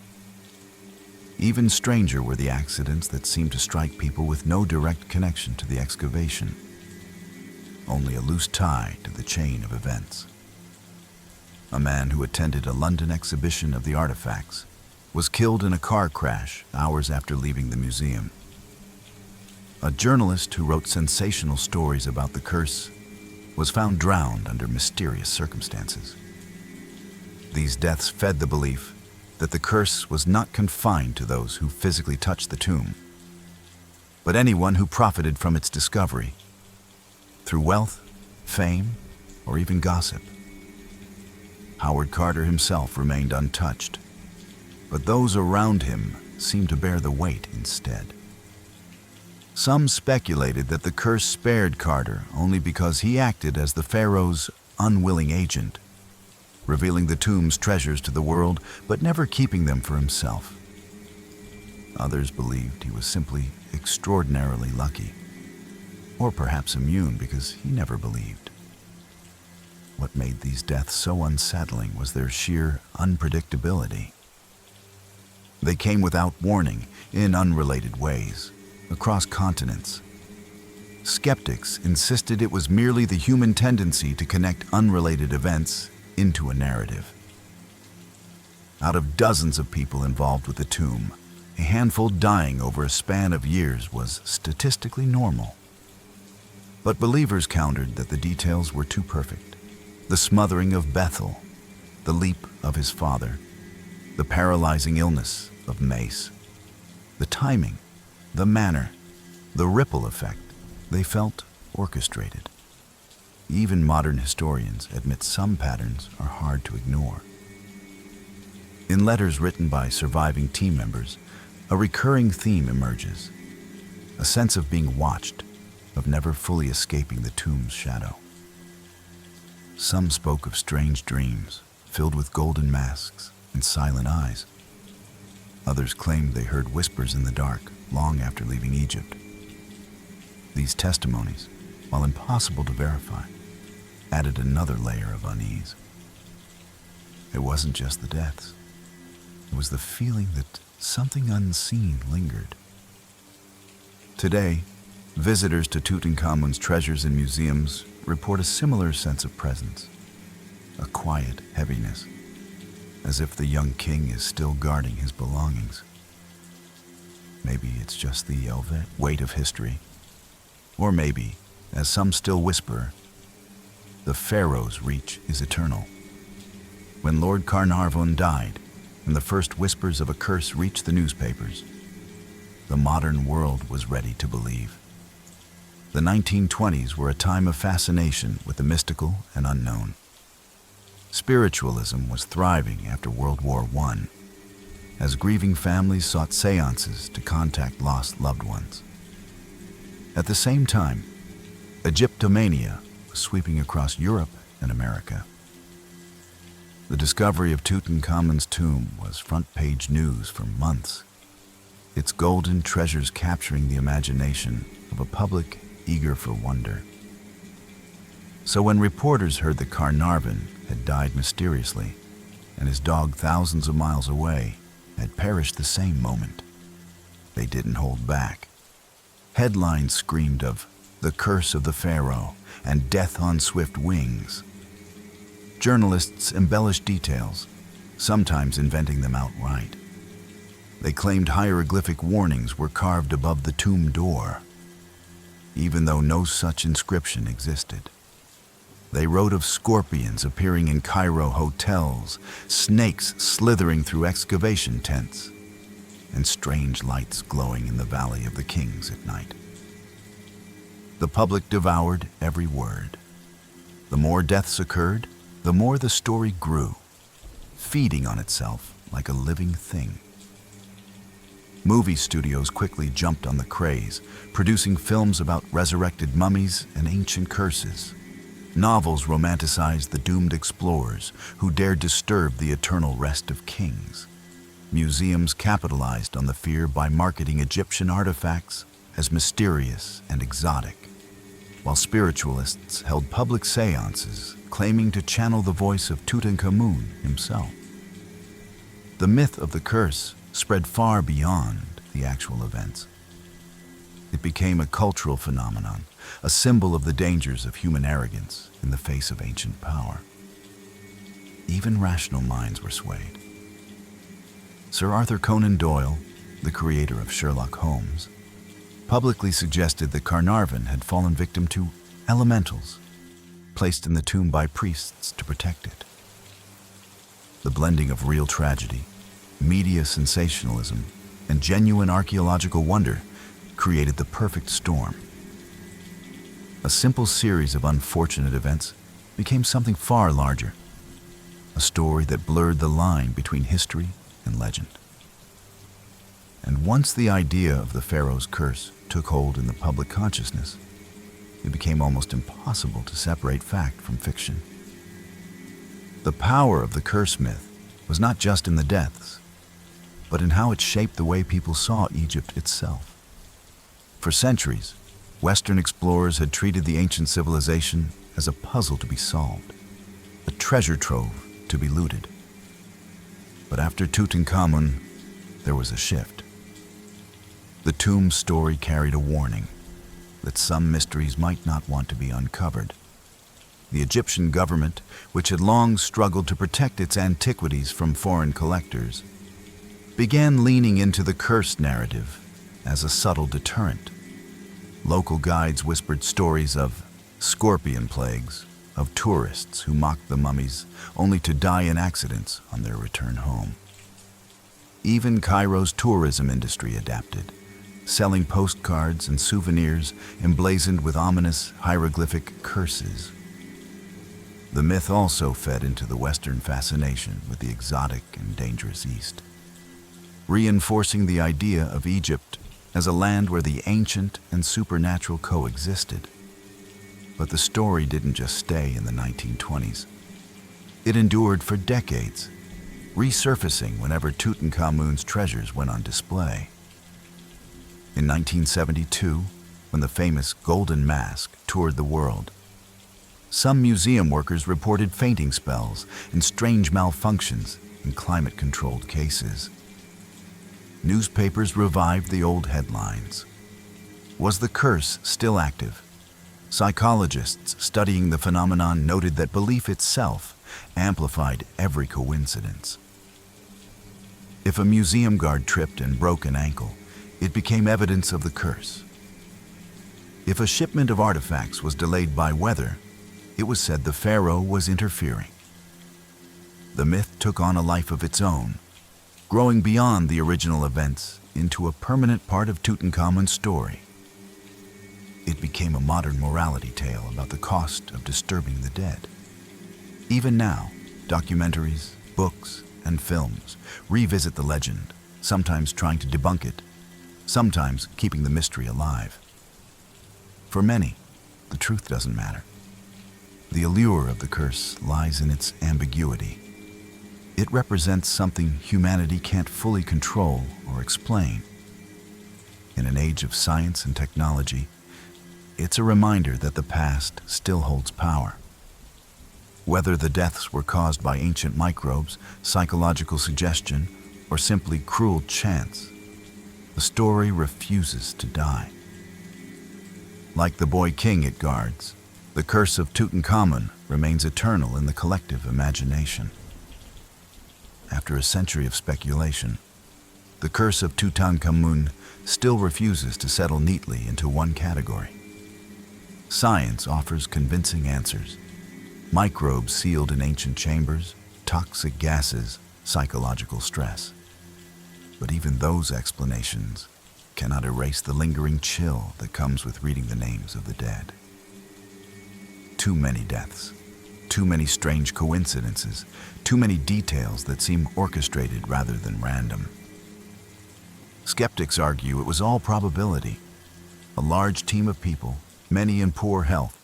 Even stranger were the accidents that seemed to strike people with no direct connection to the excavation, only a loose tie to the chain of events. A man who attended a London exhibition of the artifacts was killed in a car crash hours after leaving the museum. A journalist who wrote sensational stories about the curse was found drowned under mysterious circumstances. These deaths fed the belief that the curse was not confined to those who physically touched the tomb, but anyone who profited from its discovery through wealth, fame, or even gossip. Howard Carter himself remained untouched, but those around him seemed to bear the weight instead. Some speculated that the curse spared Carter only because he acted as the pharaoh's unwilling agent, revealing the tomb's treasures to the world, but never keeping them for himself. Others believed he was simply extraordinarily lucky, or perhaps immune because he never believed. What made these deaths so unsettling was their sheer unpredictability. They came without warning, in unrelated ways, across continents. Skeptics insisted it was merely the human tendency to connect unrelated events into a narrative. Out of dozens of people involved with the tomb, a handful dying over a span of years was statistically normal. But believers countered that the details were too perfect. The smothering of Bethel, the leap of his father, the paralyzing illness of Mace, the timing, the manner, the ripple effect, they felt orchestrated. Even modern historians admit some patterns are hard to ignore. In letters written by surviving team members, a recurring theme emerges: a sense of being watched, of never fully escaping the tomb's shadow. Some spoke of strange dreams, filled with golden masks and silent eyes. Others claimed they heard whispers in the dark long after leaving Egypt. These testimonies, while impossible to verify, added another layer of unease. It wasn't just the deaths. It was the feeling that something unseen lingered. Today, visitors to Tutankhamun's treasures and museums report a similar sense of presence, a quiet heaviness, as if the young king is still guarding his belongings. Maybe it's just the weight of history, or maybe, as some still whisper, the Pharaoh's reach is eternal. When Lord Carnarvon died, and the first whispers of a curse reached the newspapers, the modern world was ready to believe. The 1920s were a time of fascination with the mystical and unknown. Spiritualism was thriving after World War I, as grieving families sought seances to contact lost loved ones. At the same time, Egyptomania was sweeping across Europe and America. The discovery of Tutankhamun's tomb was front-page news for months, its golden treasures capturing the imagination of a public eager for wonder. So when reporters heard that Carnarvon had died mysteriously, and his dog thousands of miles away had perished the same moment, they didn't hold back. Headlines screamed of the curse of the Pharaoh and death on swift wings. Journalists embellished details, sometimes inventing them outright. They claimed hieroglyphic warnings were carved above the tomb door, even though no such inscription existed. They wrote of scorpions appearing in Cairo hotels, snakes slithering through excavation tents, and strange lights glowing in the Valley of the Kings at night. The public devoured every word. The more deaths occurred, the more the story grew, feeding on itself like a living thing. Movie studios quickly jumped on the craze, producing films about resurrected mummies and ancient curses. Novels romanticized the doomed explorers who dared disturb the eternal rest of kings. Museums capitalized on the fear by marketing Egyptian artifacts as mysterious and exotic, while spiritualists held public seances claiming to channel the voice of Tutankhamun himself. The myth of the curse spread far beyond the actual events. It became a cultural phenomenon, a symbol of the dangers of human arrogance in the face of ancient power. Even rational minds were swayed. Sir Arthur Conan Doyle, the creator of Sherlock Holmes, publicly suggested that Carnarvon had fallen victim to elementals, placed in the tomb by priests to protect it. The blending of real tragedy, media sensationalism, and genuine archaeological wonder created the perfect storm. A simple series of unfortunate events became something far larger, a story that blurred the line between history and legend. And once the idea of the Pharaoh's curse took hold in the public consciousness, it became almost impossible to separate fact from fiction. The power of the curse myth was not just in the deaths, but in how it shaped the way people saw Egypt itself. For centuries, Western explorers had treated the ancient civilization as a puzzle to be solved, a treasure trove to be looted. But after Tutankhamun, there was a shift. The tomb story carried a warning that some mysteries might not want to be uncovered. The Egyptian government, which had long struggled to protect its antiquities from foreign collectors, began leaning into the curse narrative as a subtle deterrent. Local guides whispered stories of scorpion plagues, of tourists who mocked the mummies only to die in accidents on their return home. Even Cairo's tourism industry adapted, selling postcards and souvenirs emblazoned with ominous hieroglyphic curses. The myth also fed into the Western fascination with the exotic and dangerous East, reinforcing the idea of Egypt as a land where the ancient and supernatural coexisted. But the story didn't just stay in the 1920s. It endured for decades, resurfacing whenever Tutankhamun's treasures went on display. In 1972, when the famous Golden Mask toured the world, some museum workers reported fainting spells and strange malfunctions in climate-controlled cases. Newspapers revived the old headlines. Was the curse still active? Psychologists studying the phenomenon noted that belief itself amplified every coincidence. If a museum guard tripped and broke an ankle, it became evidence of the curse. If a shipment of artifacts was delayed by weather, it was said the pharaoh was interfering. The myth took on a life of its own, growing beyond the original events into a permanent part of Tutankhamun's story. It became a modern morality tale about the cost of disturbing the dead. Even now, documentaries, books, and films revisit the legend, sometimes trying to debunk it, sometimes keeping the mystery alive. For many, the truth doesn't matter. The allure of the curse lies in its ambiguity. It represents something humanity can't fully control or explain. In an age of science and technology, it's a reminder that the past still holds power. Whether the deaths were caused by ancient microbes, psychological suggestion, or simply cruel chance, the story refuses to die. Like the boy king it guards, the curse of Tutankhamun remains eternal in the collective imagination. After a century of speculation, the curse of Tutankhamun still refuses to settle neatly into one category. Science offers convincing answers. Microbes sealed in ancient chambers, toxic gases, psychological stress. But even those explanations cannot erase the lingering chill that comes with reading the names of the dead. Too many deaths, too many strange coincidences, too many details that seem orchestrated rather than random. Skeptics argue it was all probability. A large team of people, many in poor health,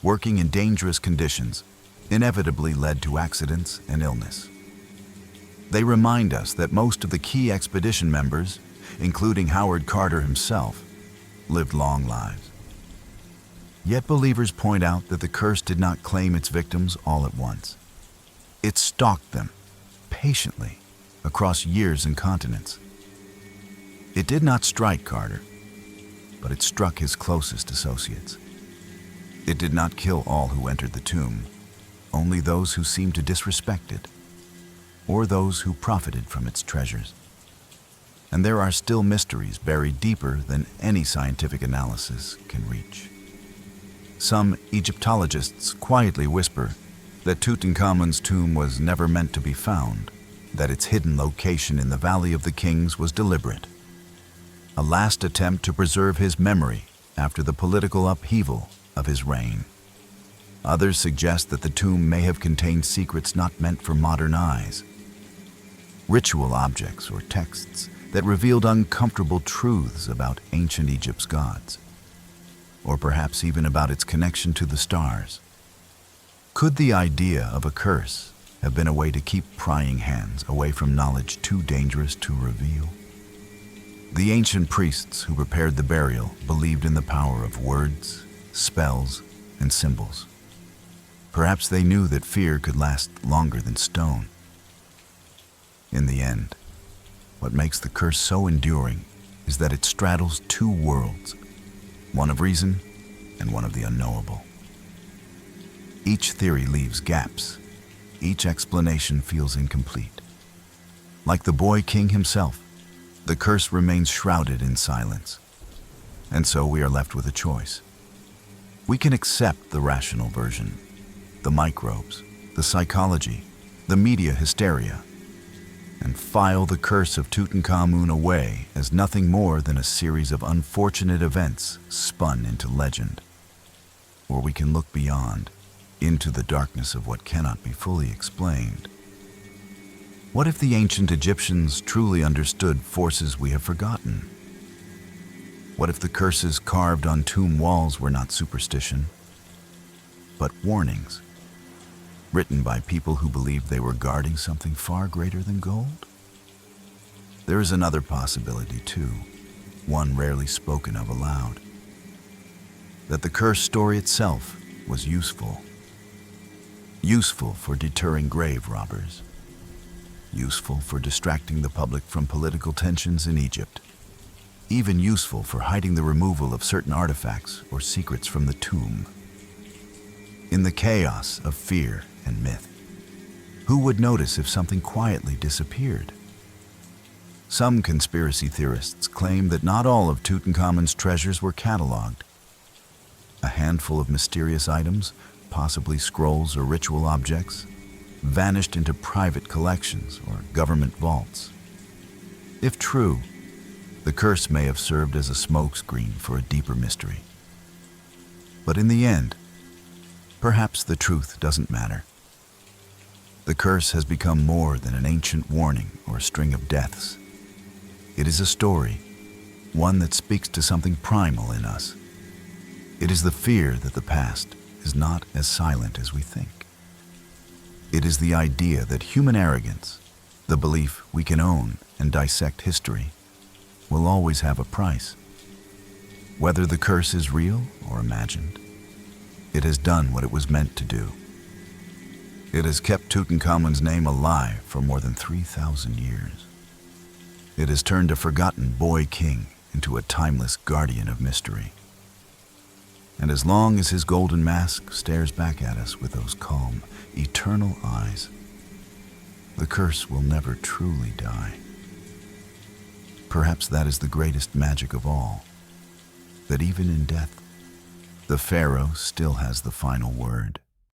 working in dangerous conditions, inevitably led to accidents and illness. They remind us that most of the key expedition members, including Howard Carter himself, lived long lives. Yet believers point out that the curse did not claim its victims all at once. It stalked them, patiently, across years and continents. It did not strike Carter, but it struck his closest associates. It did not kill all who entered the tomb, only those who seemed to disrespect it, or those who profited from its treasures. And there are still mysteries buried deeper than any scientific analysis can reach. Some Egyptologists quietly whisper that Tutankhamun's tomb was never meant to be found, that its hidden location in the Valley of the Kings was deliberate, a last attempt to preserve his memory after the political upheaval of his reign. Others suggest that the tomb may have contained secrets not meant for modern eyes, ritual objects or texts that revealed uncomfortable truths about ancient Egypt's gods, or perhaps even about its connection to the stars. Could the idea of a curse have been a way to keep prying hands away from knowledge too dangerous to reveal? The ancient priests who prepared the burial believed in the power of words, spells, and symbols. Perhaps they knew that fear could last longer than stone. In the end, what makes the curse so enduring is that it straddles two worlds, one of reason and one of the unknowable. Each theory leaves gaps. Each explanation feels incomplete. Like the boy king himself, the curse remains shrouded in silence. And so we are left with a choice. We can accept the rational version, the microbes, the psychology, the media hysteria, and file the curse of Tutankhamun away as nothing more than a series of unfortunate events spun into legend. Or we can look beyond, into the darkness of what cannot be fully explained. What if the ancient Egyptians truly understood forces we have forgotten? What if the curses carved on tomb walls were not superstition, but warnings, written by people who believed they were guarding something far greater than gold? There is another possibility too, one rarely spoken of aloud. That the curse story itself was useful. Useful for deterring grave robbers. Useful for distracting the public from political tensions in Egypt. Even useful for hiding the removal of certain artifacts or secrets from the tomb. In the chaos of fear and myth, who would notice if something quietly disappeared? Some conspiracy theorists claim that not all of Tutankhamun's treasures were cataloged. A handful of mysterious items, possibly scrolls or ritual objects, vanished into private collections or government vaults. If true, the curse may have served as a smokescreen for a deeper mystery. But in the end, perhaps the truth doesn't matter. The curse has become more than an ancient warning or a string of deaths. It is a story, one that speaks to something primal in us. It is the fear that the past is not as silent as we think. It is the idea that human arrogance, the belief we can own and dissect history, will always have a price. Whether the curse is real or imagined, it has done what it was meant to do. It has kept Tutankhamun's name alive for more than 3,000 years. It has turned a forgotten boy king into a timeless guardian of mystery. And as long as his golden mask stares back at us with those calm, eternal eyes, the curse will never truly die. Perhaps that is the greatest magic of all, that even in death, the Pharaoh still has the final word.